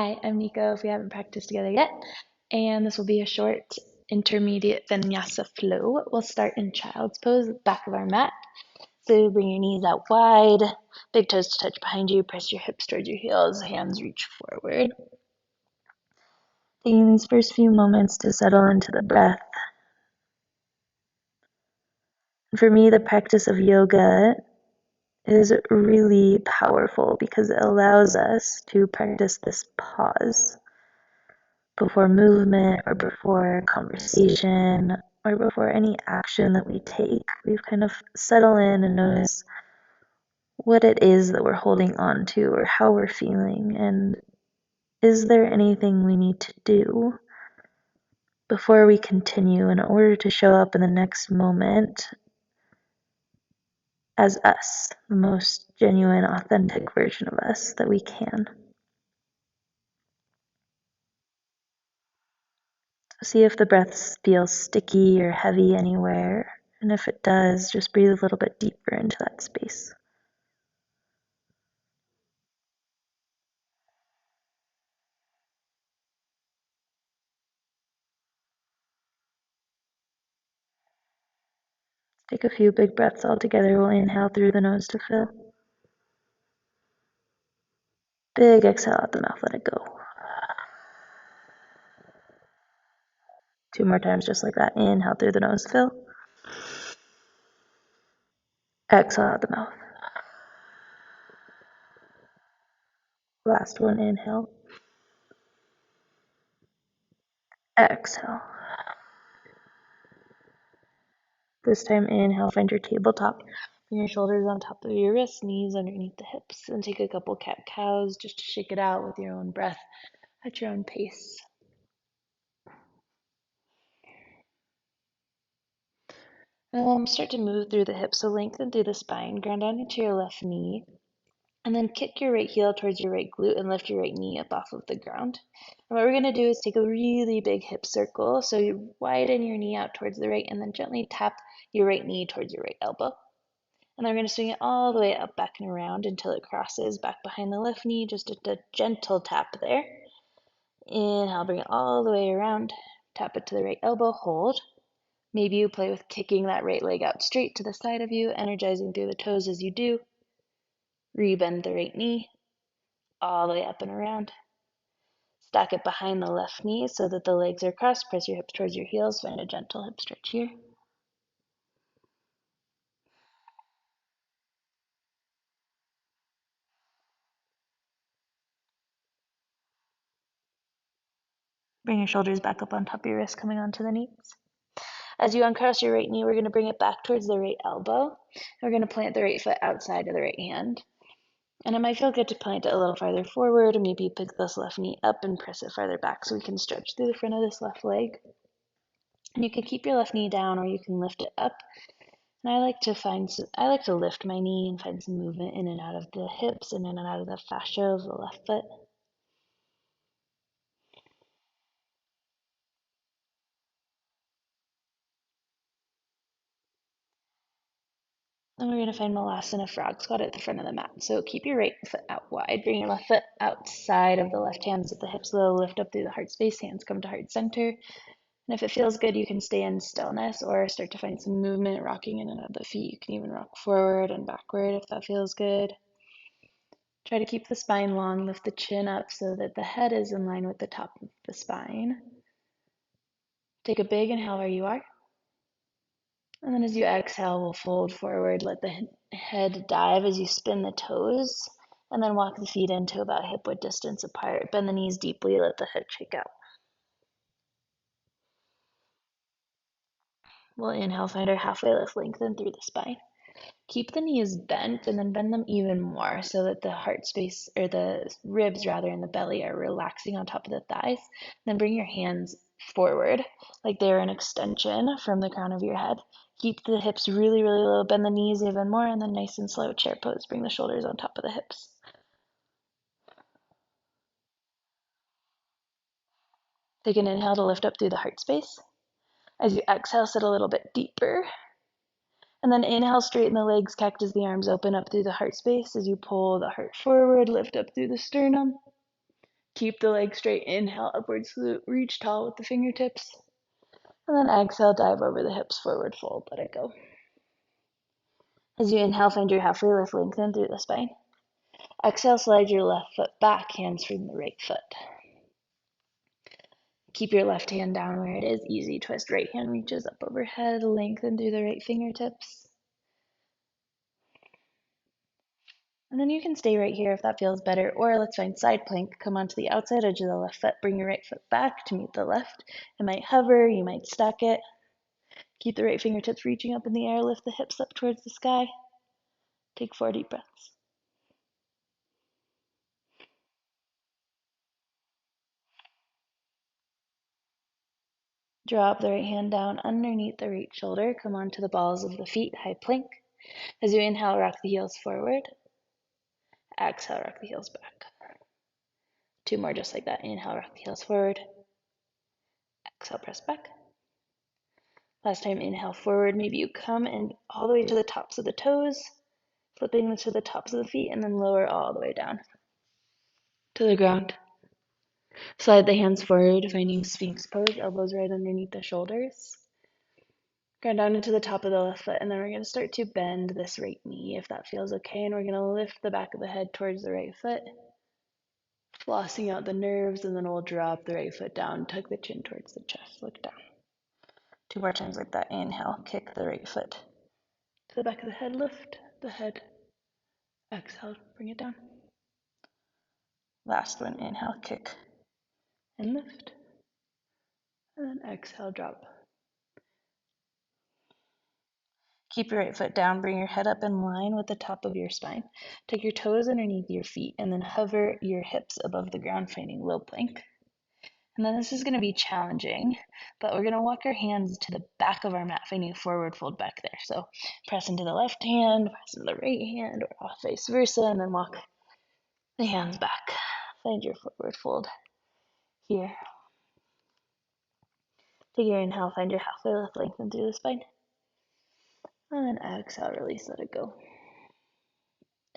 Hi, I'm Nico, if we haven't practiced together yet, and this will be a short intermediate vinyasa flow. We'll start in child's pose at the back of our mat. So bring your knees out wide, big toes to touch behind you, press your hips towards your heels, hands reach forward. Taking these first few moments to settle into the breath. For me, the practice of yoga is really powerful because it allows us to practice this pause before movement or before conversation or before any action that we take. We've kind of settle in and notice what it is that we're holding on to or how we're feeling, and is there anything we need to do before we continue in order to show up in the next moment as us, the most genuine, authentic version of us that we can. See if the breath feels sticky or heavy anywhere, and if it does, just breathe a little bit deeper into that space. Take a few big breaths all together. We'll inhale through the nose to fill. Big exhale out the mouth, let it go. 2 more times just like that. Inhale through the nose, fill. Exhale out the mouth. Last one, inhale. Exhale. This time, inhale, find your tabletop. Bring your shoulders on top of your wrists, knees underneath the hips, and take a couple cat-cows just to shake it out with your own breath at your own pace. Start to move through the hips, so lengthen through the spine, ground down into your left knee, and then kick your right heel towards your right glute and lift your right knee up off of the ground. And what we're going to do is take a really big hip circle, so you widen your knee out towards the right and then gently tap your right knee towards your right elbow. And then we're going to swing it all the way up, back, and around until it crosses back behind the left knee, just a gentle tap there. Inhale, bring it all the way around, tap it to the right elbow, hold. Maybe you play with kicking that right leg out straight to the side of you, energizing through the toes as you do. Rebend the right knee, all the way up and around. Stack it behind the left knee so that the legs are crossed. Press your hips towards your heels. Find a gentle hip stretch here. Bring your shoulders back up on top of your wrists, coming onto the knees. As you uncross your right knee, we're going to bring it back towards the right elbow. We're going to plant the right foot outside of the right hand. And it might feel good to plant it a little farther forward, and maybe pick this left knee up and press it farther back so we can stretch through the front of this left leg. And you can keep your left knee down, or you can lift it up. And I like to lift my knee and find some movement in and out of the hips, in and out of the fascia of the left foot. Then we're going to find Malasana Frog Squat at the front of the mat. So keep your right foot out wide. Bring your left foot outside of the left hands at the hips. Low, lift up through the heart space. Hands come to heart center. And if it feels good, you can stay in stillness or start to find some movement, rocking in and out of the feet. You can even rock forward and backward if that feels good. Try to keep the spine long. Lift the chin up so that the head is in line with the top of the spine. Take a big inhale where you are. And then as you exhale, we'll fold forward, let the head dive as you spin the toes, and then walk the feet into about hip width distance apart. Bend the knees deeply, let the head shake out. We'll inhale, find our halfway lift, lengthen through the spine. Keep the knees bent and then bend them even more so that the heart space, or the ribs rather, in the belly are relaxing on top of the thighs. Then bring your hands forward like they're an extension from the crown of your head. Keep the hips really, really low, bend the knees even more, and then nice and slow chair pose. Bring the shoulders on top of the hips. Take an inhale to lift up through the heart space. As you exhale, sit a little bit deeper. And then inhale, straighten the legs, cactus the arms, open up through the heart space as you pull the heart forward, lift up through the sternum. Keep the leg straight. Inhale, upward salute. Reach tall with the fingertips. And then exhale, dive over the hips, forward fold. Let it go. As you inhale, find your halfway lift, lengthen through the spine. Exhale, slide your left foot back, hands from the right foot. Keep your left hand down where it is. Easy twist. Right hand reaches up overhead, lengthen through the right fingertips. And then you can stay right here if that feels better, or let's find side plank. Come onto the outside edge of the left foot, bring your right foot back to meet the left. It might hover, you might stack it. Keep the right fingertips reaching up in the air, lift the hips up towards the sky. Take 4 deep breaths. Drop the right hand down underneath the right shoulder. Come onto the balls of the feet, high plank. As you inhale, rock the heels forward. Exhale, rock the heels back. 2 more just like that. Inhale, rock the heels forward. Exhale, press back. Last time, inhale forward. Maybe you come and all the way to the tops of the toes, flipping to the tops of the feet, and then lower all the way down to the ground. Slide the hands forward, finding Sphinx pose, elbows right underneath the shoulders. Ground down into the top of the left foot, and then we're going to start to bend this right knee if that feels okay, and we're going to lift the back of the head towards the right foot, flossing out the nerves, and then we'll drop the right foot down, tuck the chin towards the chest, look down. 2 more times like that. Inhale, kick the right foot to the back of the head, lift the head. Exhale, bring it down. Last one, inhale, kick and lift. And then exhale, drop. Keep your right foot down, bring your head up in line with the top of your spine. Take your toes underneath your feet and then hover your hips above the ground, finding low plank. And then this is going to be challenging, but we're going to walk our hands to the back of our mat, finding forward fold back there. So press into the left hand, press into the right hand, or off vice versa, and then walk the hands back. Find your forward fold here. Take your inhale, find your halfway lift, lengthen through the spine. And then exhale, release, let it go.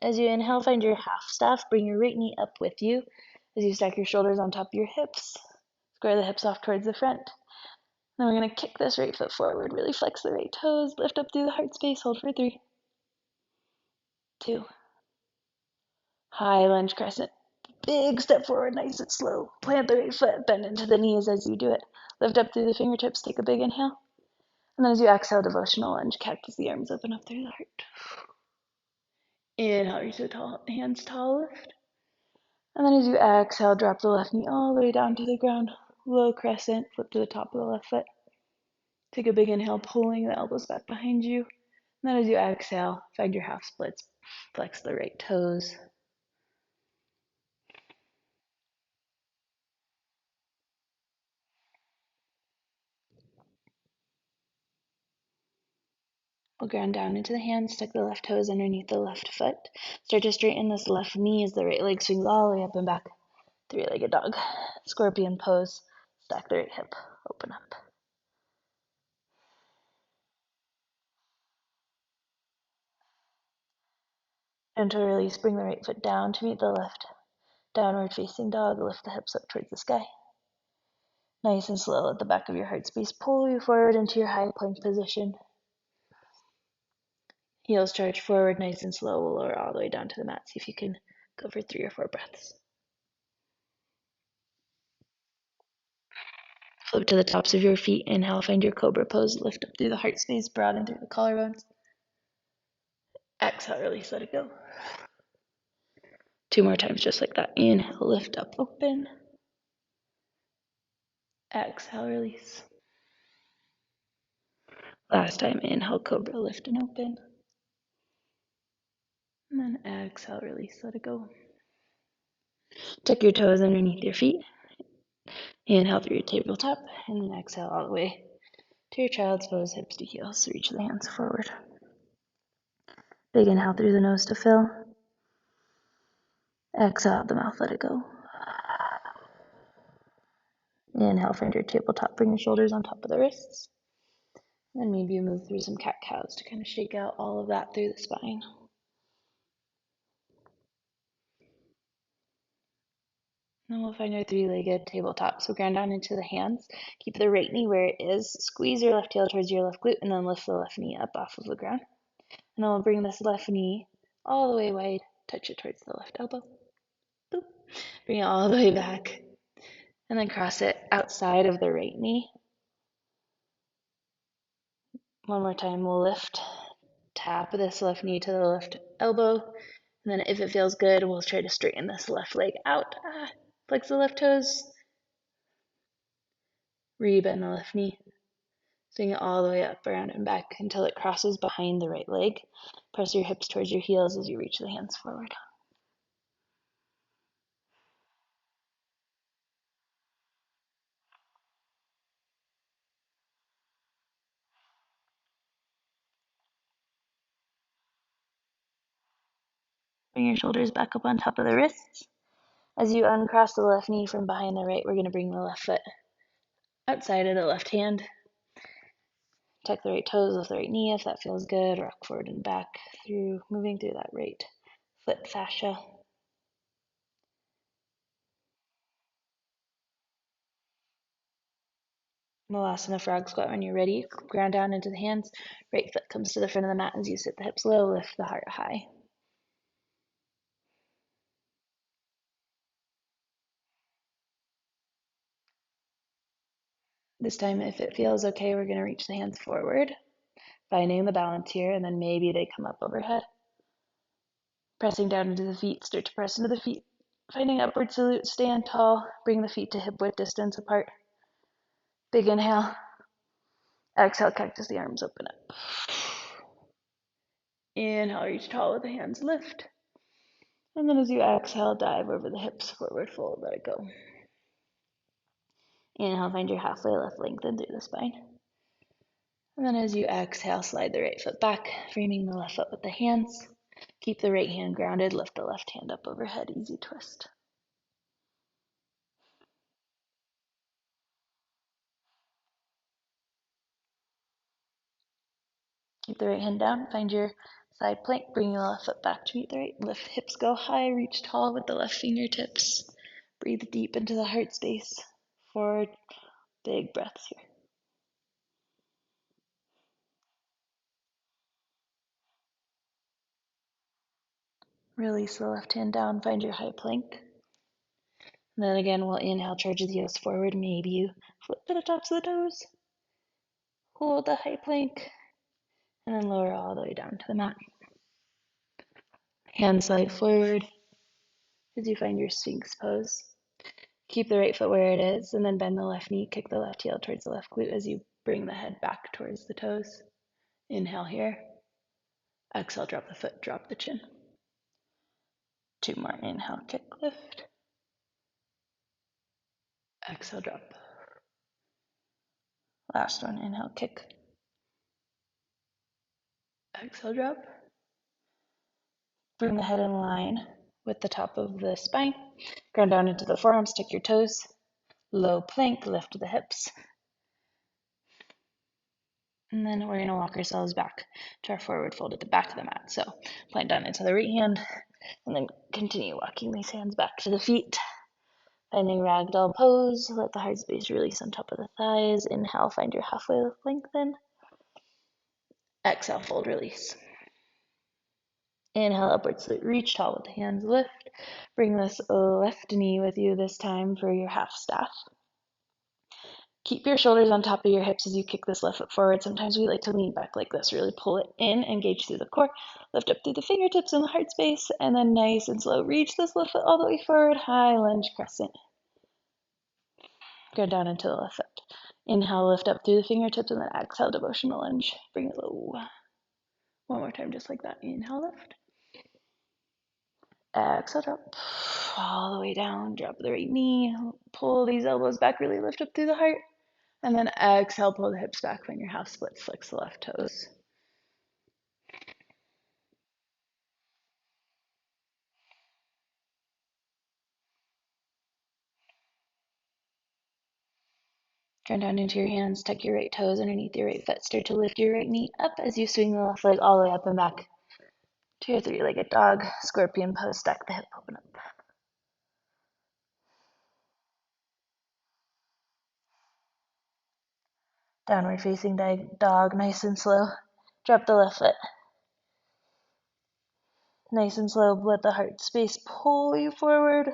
As you inhale, find your half staff. Bring your right knee up with you. As you stack your shoulders on top of your hips, square the hips off towards the front. Then we're going to kick this right foot forward. Really flex the right toes. Lift up through the heart space. Hold for 3, 2. High lunge crescent. Big step forward, nice and slow. Plant the right foot. Bend into the knees as you do it. Lift up through the fingertips. Take a big inhale. And then as you exhale, devotional lunge. Cactus the arms open up through the heart. Inhale, reach the hands tall, lift. And then as you exhale, drop the left knee all the way down to the ground. Low crescent, flip to the top of the left foot. Take a big inhale, pulling the elbows back behind you. And then as you exhale, find your half splits. Flex the right toes. We'll ground down into the hands, tuck the left toes underneath the left foot. Start to straighten this left knee as the right leg swings all the way up and back. 3-legged dog. Scorpion pose. Stack the right hip. Open up. Gentle release. Bring the right foot down to meet the left. Downward facing dog. Lift the hips up towards the sky. Nice and slow. Let the back of your heart space pull you forward into your high plank position. Heels charge forward, nice and slow. We'll lower all the way down to the mat. See if you can go for 3 or 4 breaths. Flip to the tops of your feet. Inhale, find your cobra pose. Lift up through the heart space, broaden through the collarbones. Exhale, release, let it go. 2 more times just like that. Inhale, lift up, open. Exhale, release. Last time, inhale, cobra, lift and open. And then exhale, release, let it go. Tuck your toes underneath your feet. Inhale through your tabletop, and then exhale all the way to your child's pose, hips to heels. Reach the hands forward. Big inhale through the nose to fill. Exhale out the mouth, let it go. Inhale, find your tabletop, bring your shoulders on top of the wrists. And maybe you move through some cat-cows to kind of shake out all of that through the spine. Then we'll find our three-legged tabletop. So ground down into the hands. Keep the right knee where it is. Squeeze your left heel towards your left glute and then lift the left knee up off of the ground. And then we'll bring this left knee all the way wide. Touch it towards the left elbow. Boop. Bring it all the way back. And then cross it outside of the right knee. One more time, we'll lift. Tap this left knee to the left elbow. And then if it feels good, we'll try to straighten this left leg out. Flex the left toes. Rebend the left knee. Swing it all the way up, around, and back until it crosses behind the right leg. Press your hips towards your heels as you reach the hands forward. Bring your shoulders back up on top of the wrists. As you uncross the left knee from behind the right, we're going to bring the left foot outside of the left hand. Tuck the right toes with the right knee if that feels good. Rock forward and back through, moving through that right foot fascia. Malasana frog squat when you're ready. Ground down into the hands. Right foot comes to the front of the mat as you sit the hips low, lift the heart high. This time, if it feels okay, we're going to reach the hands forward, finding the balance here, and then maybe they come up overhead. Pressing down into the feet, start to press into the feet. Finding upward salute, stand tall, bring the feet to hip width distance apart. Big inhale. Exhale, cactus the arms, open up. Inhale, reach tall with the hands, lift. And then as you exhale, dive over the hips, forward fold, let it go. Inhale, find your halfway lift, lengthen through the spine. And then as you exhale, slide the right foot back, framing the left foot with the hands. Keep the right hand grounded, lift the left hand up overhead, easy twist. Keep the right hand down, find your side plank, bring the left foot back to meet the right. Lift hips, go high, reach tall with the left fingertips. Breathe deep into the heart space. Forward, big breaths here. Release the left hand down, find your high plank. And then again, we'll inhale, charge the heels forward. Maybe you flip to the tops of the toes. Hold the high plank. And then lower all the way down to the mat. Hands slide forward as you find your Sphinx pose. Keep the right foot where it is, and then bend the left knee, kick the left heel towards the left glute as you bring the head back towards the toes. Inhale here. Exhale, drop the foot, drop the chin. Two more. Inhale, kick, lift. Exhale, drop. Last one. Inhale, kick. Exhale, drop. Bring the head in line with the top of the spine. Ground down into the forearms, tuck your toes. Low plank, lift the hips. And then we're going to walk ourselves back to our forward fold at the back of the mat. So plant down into the right hand, and then continue walking these hands back to the feet. Finding ragdoll pose, let the heart space release on top of the thighs. Inhale, find your halfway lift, lengthen. Exhale, fold, release. Inhale, upward salute, reach tall with the hands, lift. Bring this left knee with you this time for your half staff. Keep your shoulders on top of your hips as you kick this left foot forward. Sometimes we like to lean back like this, really pull it in, engage through the core, lift up through the fingertips and the heart space, and then nice and slow, reach this left foot all the way forward, high lunge crescent. Go down into the left foot. Inhale, lift up through the fingertips, and then exhale, devotional lunge. Bring it low. One more time, just like that. Inhale, lift. Exhale, drop. All the way down, drop the right knee, pull these elbows back, really lift up through the heart. And then exhale, pull the hips back, find your half split, flex the left toes. Turn down into your hands, tuck your right toes underneath your right foot. Start to lift your right knee up as you swing the left leg all the way up and back to your three-legged dog. Scorpion pose, stack the hip, open up. Downward facing dog, nice and slow. Drop the left foot. Nice and slow, let the heart space pull you forward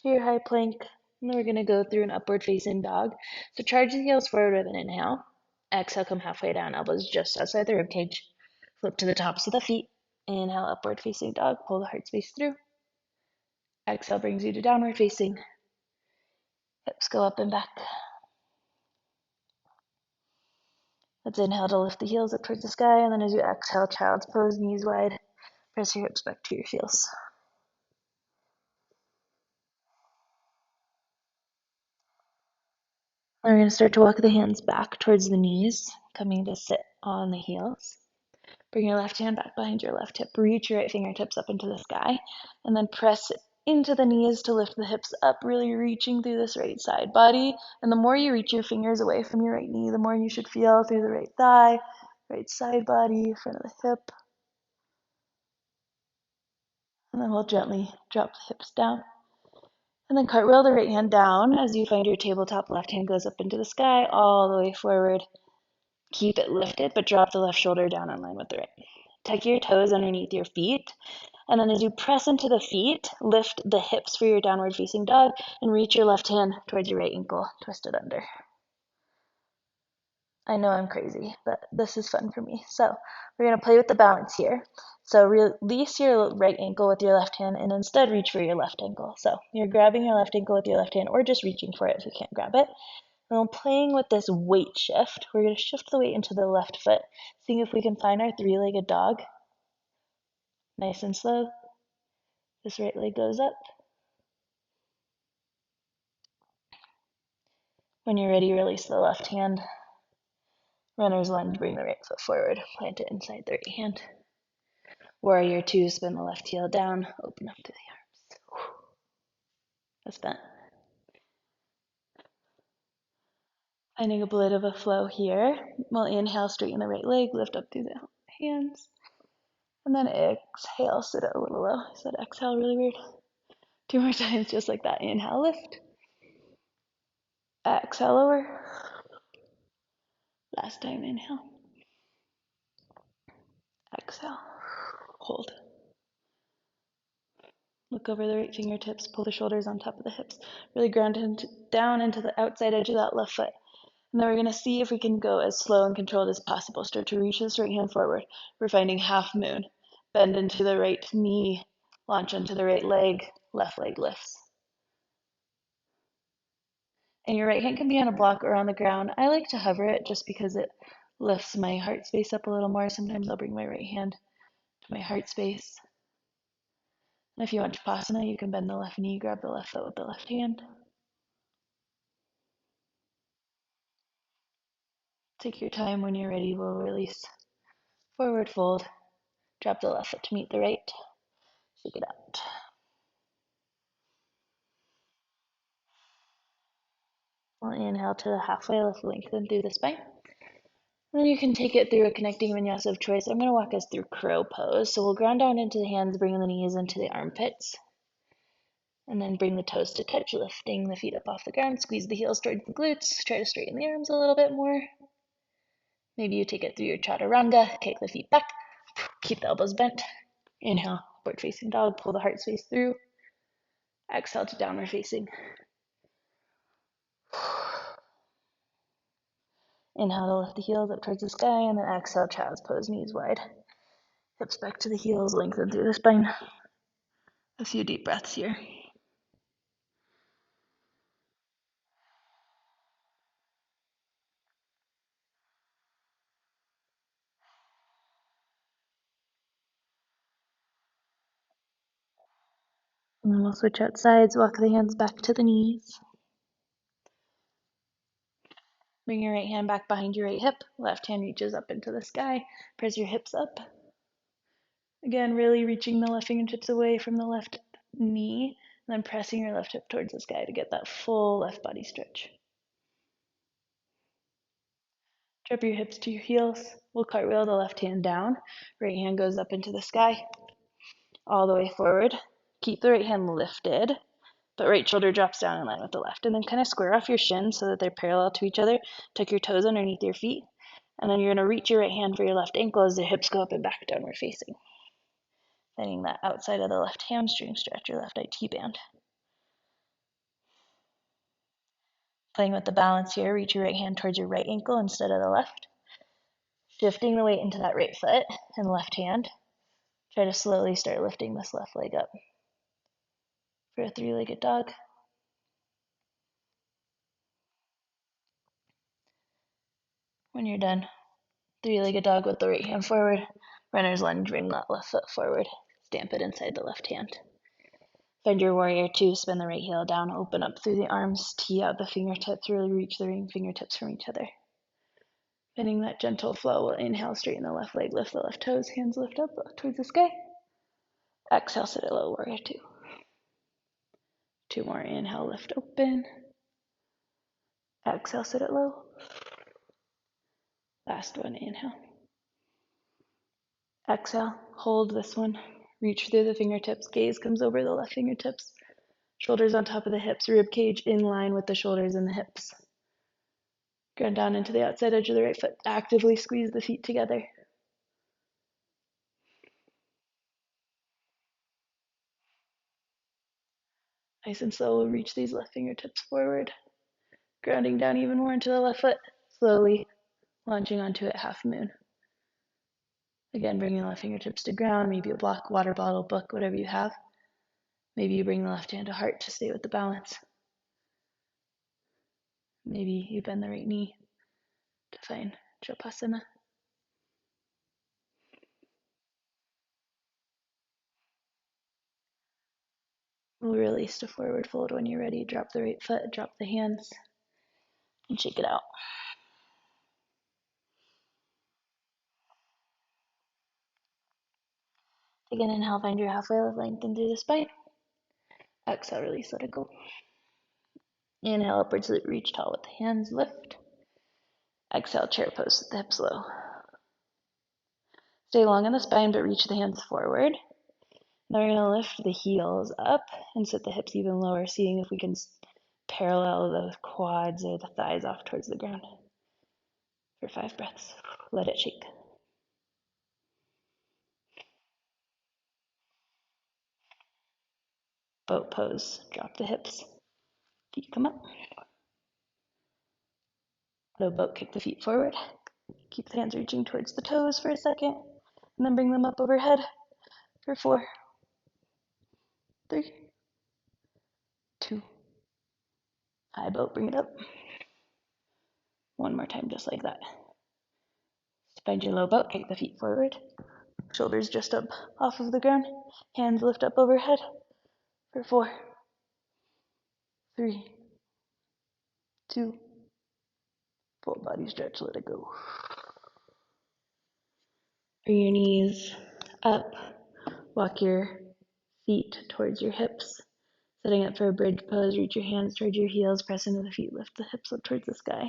to your high plank. And then we're gonna go through an upward facing dog. So charge the heels forward with an inhale. Exhale, come halfway down, elbows just outside the rib cage. Flip to the tops of the feet. Inhale, upward facing dog, pull the heart space through. Exhale brings you to downward facing. Hips go up and back. Let's inhale to lift the heels up towards the sky, and then as you exhale, child's pose, knees wide. Press your hips back to your heels. We're going to start to walk the hands back towards the knees, coming to sit on the heels. Bring your left hand back behind your left hip. Reach your right fingertips up into the sky, and then press into the knees to lift the hips up, really reaching through this right side body. And the more you reach your fingers away from your right knee, the more you should feel through the right thigh, right side body, front of the hip. And then we'll gently drop the hips down. And then cartwheel the right hand down as you find your tabletop. Left hand goes up into the sky, all the way forward. Keep it lifted, but drop the left shoulder down in line with the right. Tuck your toes underneath your feet. And then as you press into the feet, lift the hips for your downward facing dog and reach your left hand towards your right ankle. Twist it under. I know I'm crazy, but this is fun for me. So we're going to play with the balance here. So release your right ankle with your left hand and instead reach for your left ankle. So you're grabbing your left ankle with your left hand or just reaching for it if you can't grab it. And we're playing with this weight shift. We're going to shift the weight into the left foot, seeing if we can find our three-legged dog. Nice and slow. This right leg goes up. When you're ready, release the left hand. Runner's lunge, bring the right foot forward. Plant it inside the right hand. Warrior two, spin the left heel down. Open up to the arms. That's bent. Finding a bit of a flow here. We'll inhale, straighten the right leg, lift up through the hands. And then exhale, sit it a little low. I said exhale really weird. 2 more times, just like that. Inhale, lift. Exhale, lower. Last time, inhale. Exhale. Hold. Look over the right fingertips, pull the shoulders on top of the hips. Really ground down into the outside edge of that left foot. And then we're going to see if we can go as slow and controlled as possible. Start to reach this right hand forward. We're finding half moon. Bend into the right knee. Launch into the right leg. Left leg lifts. And your right hand can be on a block or on the ground. I like to hover it just because it lifts my heart space up a little more. Sometimes I'll bring my right hand to my heart space. And if you want Shavasana, you can bend the left knee, grab the left foot with the left hand. Take your time. When you're ready, we'll release. Forward fold. Drop the left foot to meet the right. Shake it out. We'll inhale to the halfway lift, lengthen through the spine. Then you can take it through a connecting vinyasa of choice. I'm going to walk us through crow pose. So we'll ground down into the hands, bring the knees into the armpits. And then bring the toes to touch, lifting the feet up off the ground. Squeeze the heels towards the glutes. Try to straighten the arms a little bit more. Maybe you take it through your chaturanga. Kick the feet back. Keep the elbows bent. Inhale, upward facing dog. Pull the heart space through. Exhale to downward facing. Inhale to lift the heels up towards the sky, and then exhale, child's pose, knees wide. Hips back to the heels, lengthen through the spine. A few deep breaths here. And then we'll switch out sides, walk the hands back to the knees. Bring your right hand back behind your right hip. Left hand reaches up into the sky. Press your hips up. Again, really reaching the left fingertips away from the left knee. And then pressing your left hip towards the sky to get that full left body stretch. Drop your hips to your heels. We'll cartwheel the left hand down. Right hand goes up into the sky. All the way forward. Keep the right hand lifted. but right shoulder drops down in line with the left. And then kind of square off your shins so that they're parallel to each other. Tuck your toes underneath your feet. And then you're going to reach your right hand for your left ankle as the hips go up and back downward facing. Finding that outside of the left hamstring, stretch your left IT band. Playing with the balance here, reach your right hand towards your right ankle instead of the left. Shifting the weight into that right foot and left hand. Try to slowly start lifting this left leg up for a three-legged dog. When you're done, three-legged dog with the right hand forward. Runner's lunge, bring that left foot forward. Stamp it inside the left hand. Find your warrior two, spin the right heel down, open up through the arms, tee out the fingertips, really reach the ring fingertips from each other. Finding that gentle flow, we'll inhale, straighten the left leg, lift the left toes, hands lift up towards the sky. Exhale, sit at low warrior two. Two more, inhale, lift open. Exhale, sit at low. Last one, inhale. Exhale, hold this one. Reach through the fingertips, gaze comes over the left fingertips. Shoulders on top of the hips, rib cage in line with the shoulders and the hips. Ground down into the outside edge of the right foot. Actively squeeze the feet together. Nice and slow, we'll reach these left fingertips forward. Grounding down even more into the left foot. Slowly launching onto it, half moon. Again, bringing the left fingertips to ground, maybe a block, water bottle, book, whatever you have. Maybe you bring the left hand to heart to stay with the balance. Maybe you bend the right knee to find Shavasana. We'll release to forward fold when you're ready. Drop the right foot, drop the hands, and shake it out. Take an inhale, find your halfway lift, lengthen through the spine. Exhale, release, let it go. Inhale, upwards reach tall with the hands, lift. Exhale, chair pose with the hips low. Stay long in the spine, but reach the hands forward. Now we're going to lift the heels up and sit the hips even lower, seeing if we can parallel the quads or the thighs off towards the ground. For 5 breaths, let it shake. Boat pose, drop the hips, feet come up. Low boat, kick the feet forward. Keep the hands reaching towards the toes for a second, and then bring them up overhead for 4, 3, 2. High boat, bring it up. One more time, just like that. Find your low boat, kick the feet forward. Shoulders just up off of the ground. Hands lift up overhead for 4, 3, 2. Full body stretch, let it go. Bring your knees up. Walk your feet towards your hips. Setting up for a bridge pose, reach your hands towards your heels, press into the feet, lift the hips up towards the sky.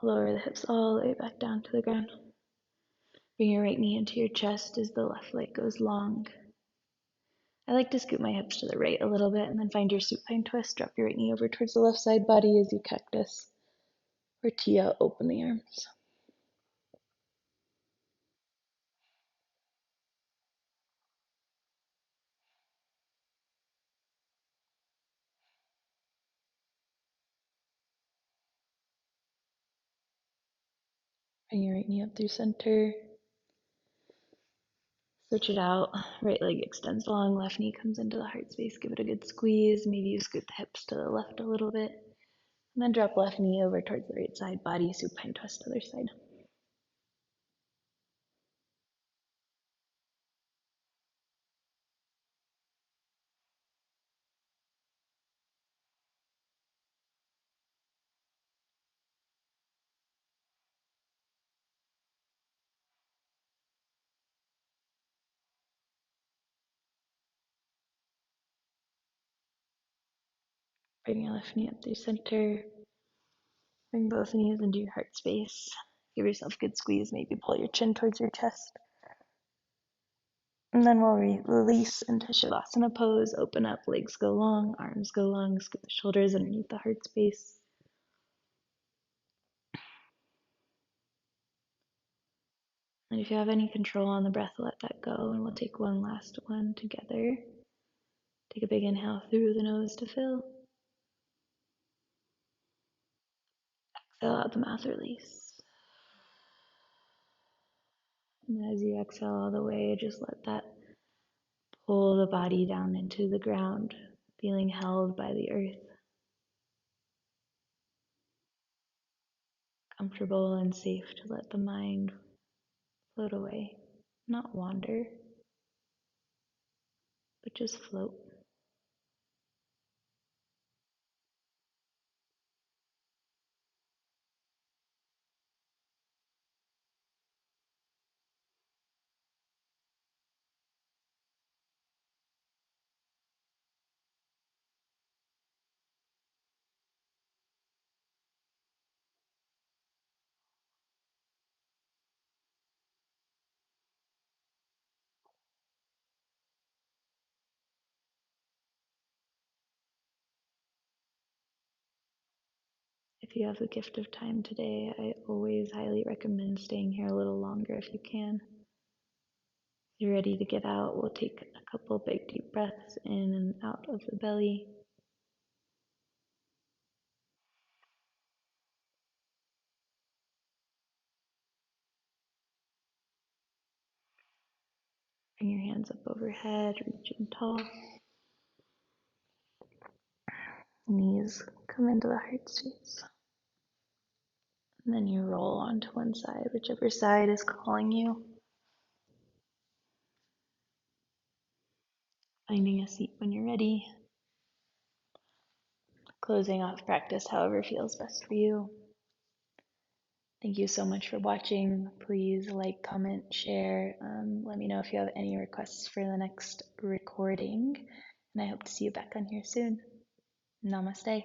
Lower the hips all the way back down to the ground. Bring your right knee into your chest as the left leg goes long. I like to scoot my hips to the right a little bit and then find your supine twist. Drop your right knee over towards the left side body as you cactus. Or tee out, open the arms. Bring your right knee up through center. Switch it out. Right leg extends long, left knee comes into the heart space. Give it a good squeeze. Maybe you scoot the hips to the left a little bit. And then drop left knee over towards the right side body, supine twist other side. Bring your left knee up through center. Bring both knees into your heart space. Give yourself a good squeeze. Maybe pull your chin towards your chest. And then we'll release into Shavasana pose. Open up, legs go long, arms go long, scoop the shoulders underneath the heart space. And if you have any control on the breath, let that go. And we'll take one last one together. Take a big inhale through the nose to fill. Exhale out the mouth, release. And as you exhale all the way, just let that pull the body down into the ground, feeling held by the earth, comfortable and safe to let the mind float away, not wander, but just float. If you have the gift of time today, I always highly recommend staying here a little longer if you can. If you're ready to get out, we'll take a couple big deep breaths in and out of the belly. Bring your hands up overhead, reaching tall. Knees come into the heart space. And then you roll onto one side, whichever side is calling you. Finding a seat when you're ready. Closing off practice however feels best for you. Thank you so much for watching. Please like, comment, share. Let me know if you have any requests for the next recording. And I hope to see you back on here soon. Namaste.